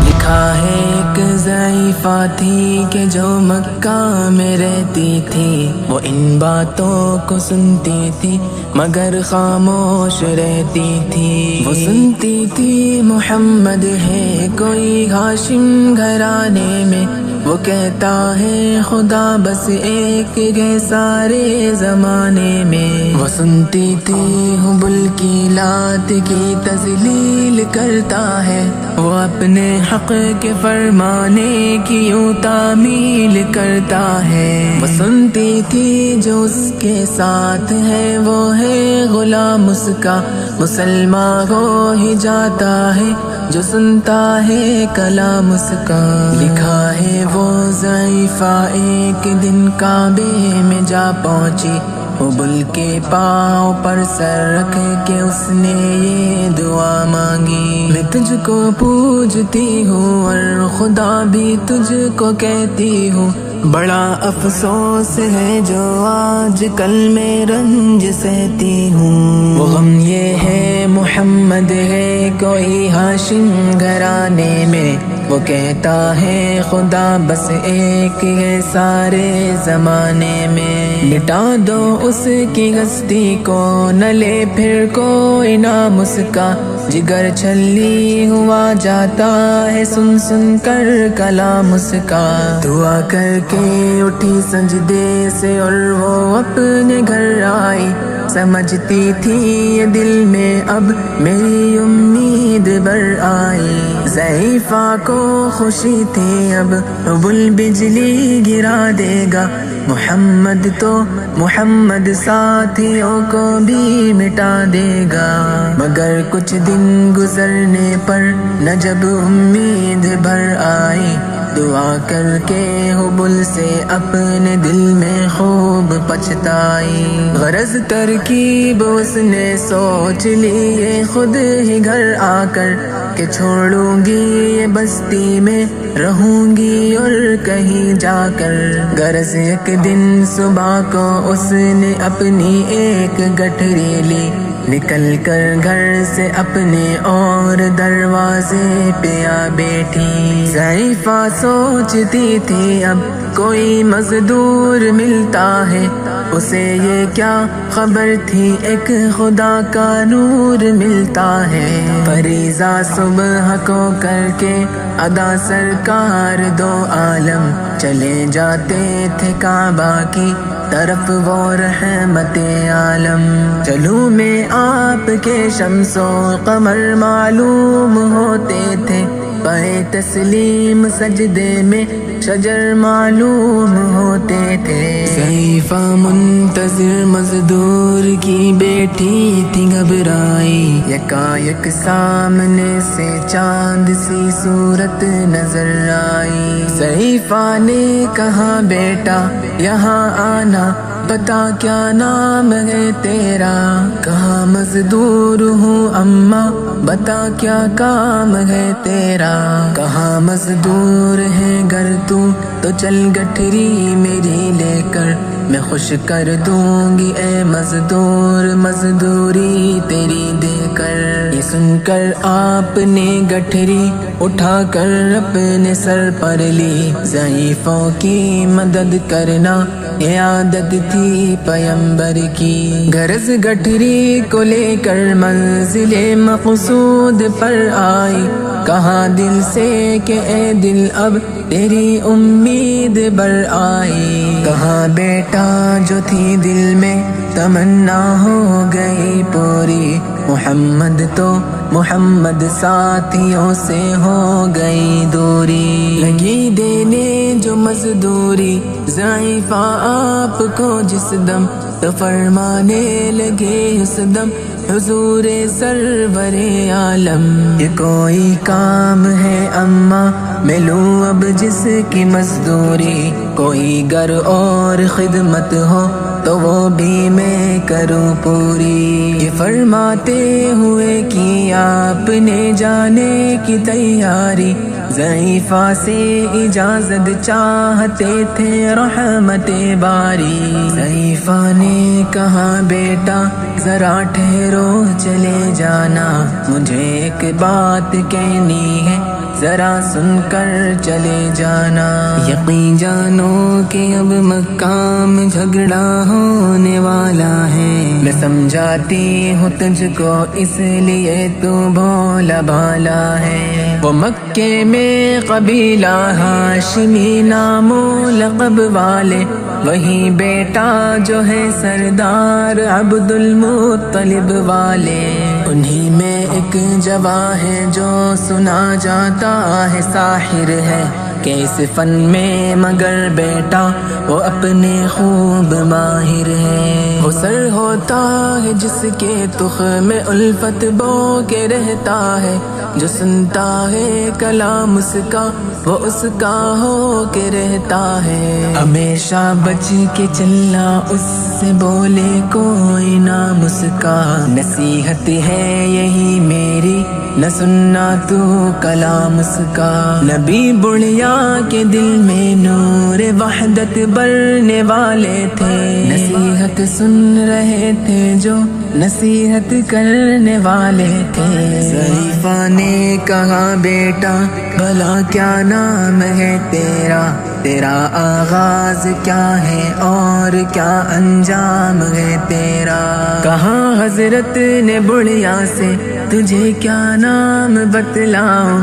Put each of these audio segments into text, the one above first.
لکھا ہے ایک ضعیفہ تھی کہ جو مکہ میں رہتی تھی، وہ ان باتوں کو سنتی تھی مگر خاموش رہتی تھی۔ وہ سنتی تھی محمد ہے کوئی ہاشم گھرانے میں، وہ کہتا ہے خدا بس ایک ہے سارے زمانے میں۔ وہ سنتی تھی حبل کی لات کی تذلیل کرتا ہے، وہ اپنے حق کے فرمانے کی یوں تعمیل کرتا ہے۔ وہ سنتی تھی جو اس کے ساتھ ہے وہ ہے غلام اس کا، مسلمان ہو ہی جاتا ہے جو سنتا ہے کلام اس کا۔ لکھا ہے وہ ضعیفہ ایک دن کعبے میں جا پہنچی، حبل کے پاؤں پر سر رکھ کے اس نے یہ دعا مانگی، میں تجھ کو پوجتی ہوں اور خدا بھی تجھ کو کہتی ہوں، بڑا افسوس ہے جو آج کل میں رنج سہتی ہوں۔ وہ غم یہ ہے محمد ہے کوئی ہاشم گھرانے میں، وہ کہتا ہے خدا بس ایک ہے سارے زمانے میں۔ مٹا دو اس کی ہستی کو نہ لے پھر کوئی نام اس کا، جگر چھلی ہوا جاتا ہے سن سن کر کلام اس کا۔ دعا کر کے اٹھی سجدے سے اور وہ اپنے گھر آئی، سمجھتی تھی یہ دل میں اب میری امید بر آئی۔ ضعیفہ کو خوشی تھی اب حبل بجلی گرا دے گا، محمد تو محمد ساتھیوں کو بھی مٹا دے گا۔ مگر کچھ دن گزرنے پر نہ جب امید بھر آئی، دعا کر کے حبل سے اپنے دل میں خوب پچھتائی۔ غرض ترکیب اس نے سوچ لی یہ خود ہی گھر آ کر، کہ چھوڑوں گی یہ بستی میں رہوں گی اور کہیں جا کر۔ غرض ایک دن صبح کو اس نے اپنی ایک گٹھری لی، نکل کر گھر سے اپنے اور دروازے پہ آ بیٹھی۔ ضعیفہ سوچتی تھی اب کوئی مزدور ملتا ہے، اسے یہ کیا خبر تھی ایک خدا کا نور ملتا ہے۔ فریضہ صبح کو کر کے ادا سرکار دو عالم چلے جاتے تھے کعبہ کی طرف وہ رحمت عالم۔ چلوں میں آپ کے شمس و قمر معلوم ہوتے تھے، پائے تسلیم سجدے میں شجر معلوم ہوتے تھے۔ ضعیفہ منتظر مزدور کی بیٹی تھی گھبرائی، یکایک سامنے سے چاند سی صورت نظر آئی۔ ضعیفہ نے کہا بیٹا یہاں آنا، بتا کیا نام ہے تیرا؟ کہا مزدور ہوں اماں، بتا کیا کام ہے تیرا؟ کہا مزدور ہے گر تو چل گٹھری میری لے کر، میں خوش کر دوں گی اے مزدور مزدوری تیری دے کر۔ یہ سن کر آپ نے گٹھری اٹھا کر اپنے سر پر لی، ضعیفوں کی مدد کرنا یہ عادت تھی پیمبر کی۔ غرض گٹھری کو لے کر منزل مقصود پر آئی، کہا دل سے کہ اے دل اب تیری امید بر آئی۔ کہا بیٹا جو تھی دل میں تمنا ہو گئی پوری، محمد تو محمد ساتھیوں سے ہو گئی دوری۔ لگی دینے جو مزدوری ضعیفہ آپ کو جس دم، تو فرمانے لگے اس دم حضور سرور عالم۔ یہ کوئی کام ہے اماں میں لوں اب جس کی مزدوری، کوئی گر اور خدمت ہو تو وہ بھی میں کروں پوری۔ یہ فرماتے ہوئے کی آپ نے جانے کی تیاری، ضعیفہ سے اجازت چاہتے تھے رحمت باری، ضعیفہ نے کہا بیٹا ذرا ٹھہرو چلے جانا، مجھے ایک بات کہنی ہے ذرا سن کر چلے جانا، یقین جانو کہ اب مکہ میں جھگڑا ہونے والا ہے، میں سمجھاتی ہوں تجھ کو اس لیے تو بھولا بھالا ہے، وہ مکے میں قبیلہ ہاشمی نام و لقب والے، وہی بیٹا جو ہے سردار عبد المطلب والے، انہی میں ایک جواں ہے جو سنا جاتا ہے ساحر ہے، کہ اس فن میں مگر بیٹا وہ اپنے خوب ماہر ہے، وہ سر ہوتا ہے جس کے تخم میں الفت بو کے رہتا ہے، جو سنتا ہے کلام اس کا وہ اس کا ہو کے رہتا ہے، ہمیشہ بچ کے چلنا اس سے بولے کوئی نام اس کا، نصیحت ہے یہی میری نہ سننا تو کلام اس کا، نبی بڑھیا کے دل میں نور وحدت بھرنے والے تھے، نصیحت سن رہے تھے جو نصیحت کرنے والے تھے، ضعیفہ نے کہا بیٹا بھلا کیا نام ہے تیرا، تیرا آغاز کیا ہے اور کیا انجام ہے تیرا، کہا حضرت نے بڑھیا سے تجھے کیا نام بتلاؤں،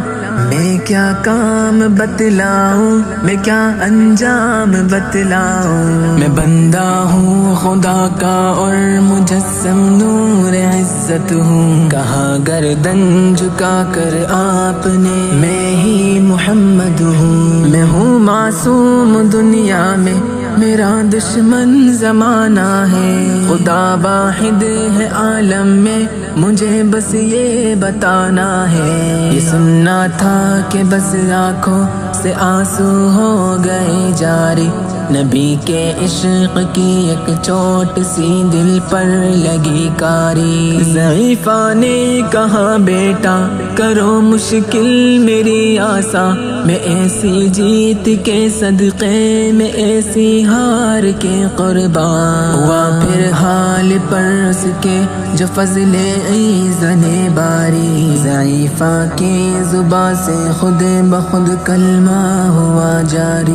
میں کیا کام بتلاؤں، میں کیا انجام بتلاؤں، میں بندہ ہوں خدا کا اور مجسم نور عزت ہوں، کہا گردن جھکا کر آپ نے میں ہی محمد ہوں، میں ہوں معصوم دنیا میں میرا دشمن زمانہ ہے، خدا واحد ہے عالم میں مجھے بس یہ بتانا ہے، یہ سننا تھا کہ بس آنکھوں سے آنسو ہو گئے جاری، نبی کے عشق کی ایک چوٹ سی دل پر لگی کاری، ضعیفہ نے کہا بیٹا کرو مشکل میری آسا، میں ایسی جیت کے صدقے میں ایسی ہار کے قربان، ہوا پھر حال پر اس کے جو فضل ایزن باری، ضعیفہ کی زبان سے خود بخود کلمہ ہوا جاری،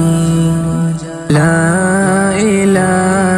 لا الہ